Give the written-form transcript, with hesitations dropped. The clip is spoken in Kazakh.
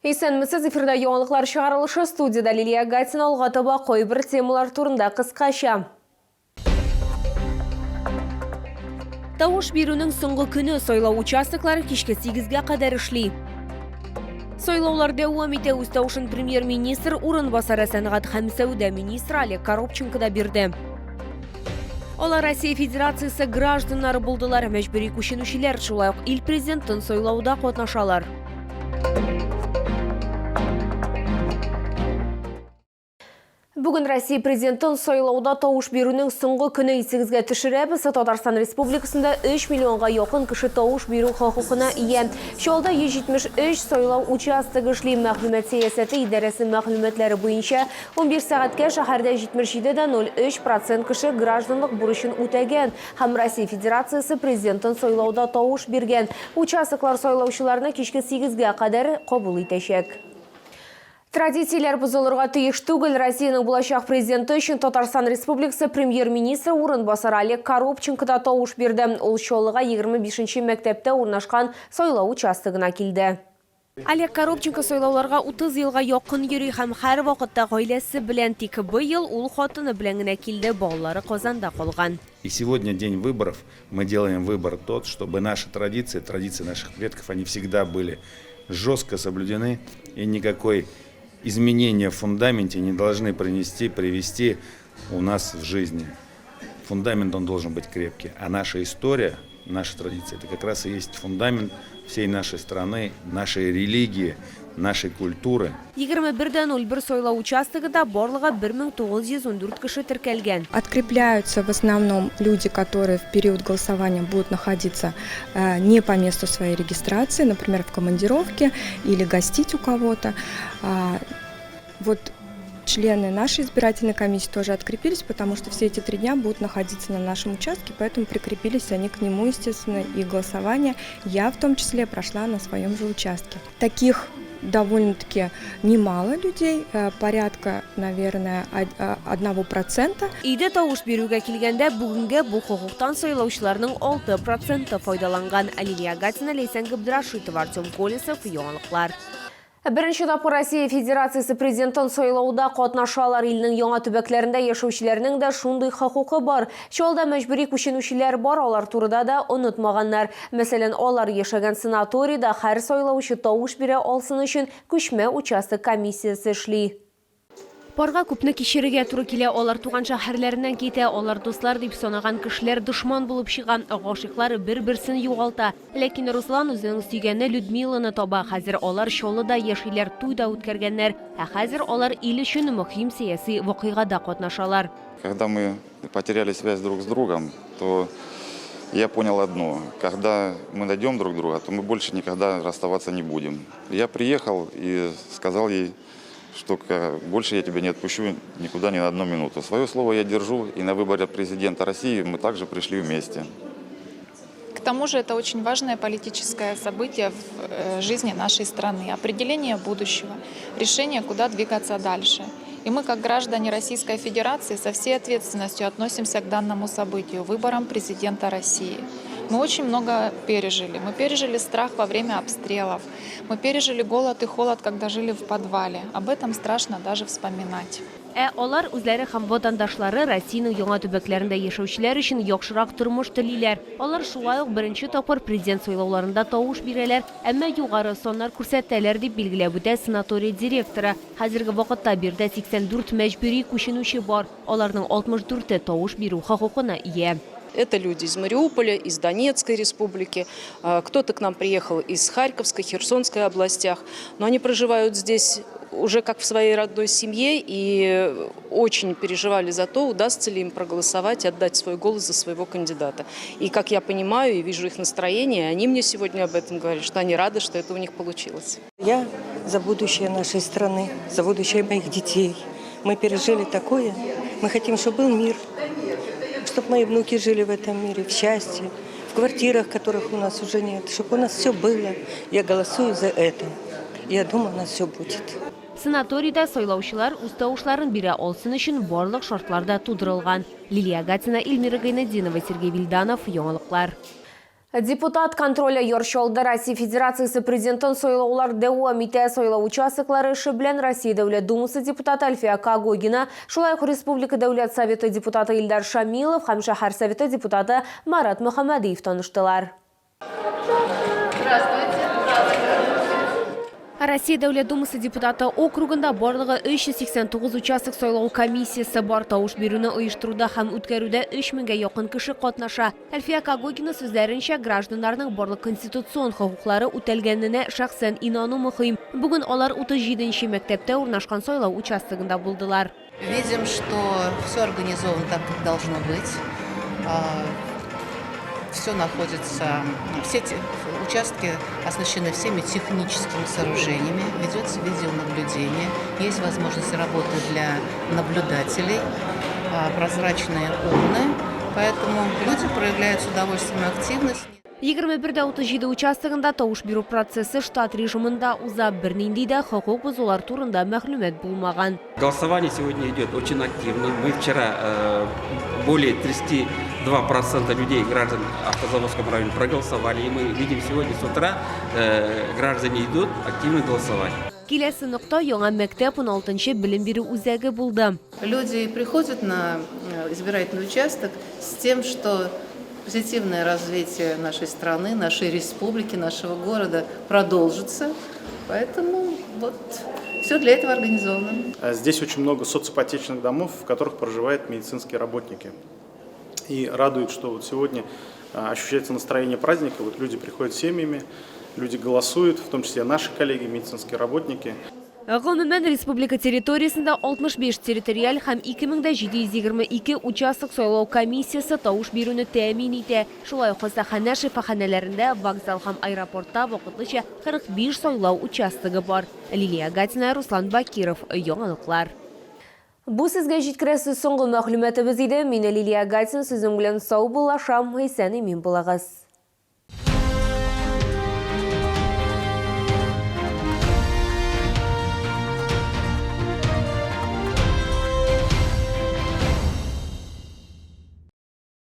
Исәнмесез, эфирда яңалыклар чыгарылышы, студияда Лилия Гатина, алга таба койбір темалар турында кыскача. Тауыш берүүнүң соңгы күнү сойлау участоклары кичке 8-ге кадар эшли. Сойлаулар дәвам итә, үз тавышын премьер-министр урынбасары сәнгать һәм сәүдә министры Олег Коробченко да бирде. Алар Россия Федерациясы гражданнары булдылар, мәҗбүри күченүчеләр, шулай ук ил президентын сойлауда катнашалар. Бүгін Россия президентын сойлауда тауыш берүүнүң соңгы күнү 8-ге төшерәбез. Татарстан Республикасында 3 миллионга якын кеше тауыш берүү хокукуна ия. Шолда 173 сойлау участогы эшли. Мәгълүмат сәясәте идарәсе мәгълүматлары буенча 11 сәгатькә шәһәрдә 77,03% кеше гражданлык бурычын үтәгән һәм Россия Федерациясы президентын сойлауда тауыш биргән. Участоклар сойлаучыларны кичке 8-ге кадәр кабул итәчәк. Традицияләр бозылырга тиеш түгел. Россияның булачак президенты өчен Татарстан Республикасы премьер-министры урынбасары Олег Коробченко да тавыш бирде. Ул Чоллыга 25-нче мәктәптә урнашкан сойлау участогына килде. Олег Коробченко сойлауларга 30 елга якын йөри һәм һәр вакытта гаиләсе белән, тик быел ул хатыны белән генә килде, балалары Казанда калган. И сегодня день выборов. Мы делаем выбор тот, чтобы наши традиции наших предков, они всегда были жестко соблюдены, и никакой изменения в фундаменте не должны привести у нас в жизни. Фундамент он должен быть крепкий. А наша история, наша традиция, это как раз и есть фундамент всей нашей страны, нашей религии, нашей культуры. 21:01 сойлау участогында барлыгы 1914 кеше теркәлгән. Открепляются в основном люди, которые в период голосования будут находиться не по месту своей регистрации, например, в командировке или гостить у кого-то. Вот члены нашей избирательной комиссии тоже открепились, потому что все эти 3 дня будут находиться на нашем участке, поэтому прикрепились они к нему, естественно, и голосование я в том числе прошла на своем же участке. Таких довольно-таки немало людей, порядка, наверное, 1%. Иде тавыш бирүгә килгәндә бүгенгә бу хокуктан сойлаучыларның 6% файдаланган. Лилия Гатина, Лейсан Габдрашитова, Артем Колесов, яңалыклар. Беренче тапкыр Россия Федерациясы президентын сойлауда катнашалар. Илнең яңа төбәкләрендә яшәүчеләрнең дә шундый хокукы бар. Чолда мәҗбүри күченүчеләр бар, алар турыда да онытмаганнар. Мәсәлән, алар яшәгән санаторийда һәр сойлаучы тавыш бирә алсын өчен күчмә участок комиссиясе эшли. Парга күпне кичерергә туры килә, алар туган шәһәрләреннән китә, алар дуслар дип санаган кешеләр дошман булып чыган, гашыйклар бер-берсен югалта. Ләкин Руслан үзенең сөйгәне Людмиланы таба. Хәзер алар Чоллыда яшиләр, туйда үткәргәннәр, ә хәзер алар ил өчен мөһим сияси вакыйгада катнашалар. Когда мы потеряли связь друг с другом, то я понял одно: когда мы найдем друг друга, то мы больше никогда расставаться не будем. Я приехал и сказал ей, что больше я тебя не отпущу никуда ни на 1 минуту. Свое слово я держу, и на выборе президента России мы также пришли вместе. К тому же это очень важное политическое событие в жизни нашей страны. Определение будущего, решение, куда двигаться дальше. И мы, как граждане Российской Федерации, со всей ответственностью относимся к данному событию, выборам президента России. Мы очень много пережили. Мы пережили страх во время обстрелов. Мы пережили голод и холод, когда жили в подвале. Об этом страшно даже вспоминать. Алар үзләре һәм ватандашлары Россиянең яңа төбәкләрендә яшәүчеләр өчен яхшырак тормыш телиләр. Алар шулай ук беренче тапкыр президент сойлауларында тавыш бирәләр, әмма югары соннар күрсәтәләр дип билгеләп үтә санаторий директоры. Хәзерге вакытта бирдә 84 мәҗбүри күченүче бар. Аларның 64-е тавыш бирү хокукына ия. Это люди из Мариуполя, из Донецкой республики, кто-то к нам приехал из Харьковской, Херсонской областях, но они проживают здесь уже как в своей родной семье и очень переживали за то, удастся ли им проголосовать и отдать свой голос за своего кандидата. И как я понимаю и вижу их настроение, они мне сегодня об этом говорят, что они рады, что это у них получилось. Я за будущее нашей страны, за будущее моих детей. Мы пережили такое, мы хотим, чтобы был мир. Чтобы мои внуки жили в этом мире, в счастье, в квартирах, которых у нас уже нет, чтобы у нас все было. Я голосую за это. Я думаю, у нас все будет. Санаторийда сойлаучылар үз тавышларын бирә алсын өчен барлык шартларда тудырылган. Лилия Гатина, Эльмира Гайнадинова, Сергей Вильданов, яңалыклар. Депутат контроля Йоршолда Россия Федерациясы президентын сойлаулар дәуам ите сойлау участоклары іші білен Россия Дәулет Думасы депутаты Альфия Кагогина, шулай Республика Дәулет Советы депутаты Ильдар Шамилов һәм шәһәр Советы депутаты Марат Мөхәммәдиев таныштылар. Россия Дәулет Думасы депутаты округында барлығы 389 участок сойлау комиссиясы бар, тауыш беруні ұйыштыруда һәм үткәрүдә 3000-ге якын кеше катнаша. Альфия Кагогина сүзләренчә, гражданнарның барлык конституцион хокуклары үтәлгәненә шәхсән инану мөһим. Бүген алар 37-нче мәктәптә урнашкан сойлау участогында булдылар. Видим, что все организовано так, как должно быть. Все находится, все эти участки оснащены всеми техническими сооружениями, ведется видеонаблюдение, есть возможность работы для наблюдателей, прозрачные урны, поэтому люди проявляют с удовольствием активность. 21-37 участогында тауыш беру процессы штат режимында уза, бернинди дә хокук бузулар турында мәгълүмат булмаган. Голосование сегодня идет очень активно. Мы вчера более 32% людей, граждан Автозаводского района, проголосовали. И мы видим сегодня с утра граждане идут активно голосовать. Киләсе нокта яңа мәктәп 16-нчы белем бирү үзәге булды. Люди приходят на избирательный участок с тем, что позитивное развитие нашей страны, нашей республики, нашего города продолжится. Поэтому вот все для этого организовано. Здесь очень много соципотечных домов, в которых проживают медицинские работники. И радует, что вот сегодня ощущается настроение праздника. Вот люди приходят с семьями, люди голосуют, в том числе наши коллеги, медицинские работники. Гомумән республика территориясында 65 территориаль һәм 2722 участок сойлау комиссиясы тауыш бирүне тәэмин итә. Шулай ук хастахана шифаханәләрендә, вокзал һәм аэропортта вакытлыча 45 сойлау участогы бар. Лилия Гатина, Руслан Бакиров, яңалыклар. Бу сезгә җиткерәсе соңгы мәгълүматыбыз иде. Мин Лилия Гатина, сезнең белән сау булашам, исән-имин булыгыз.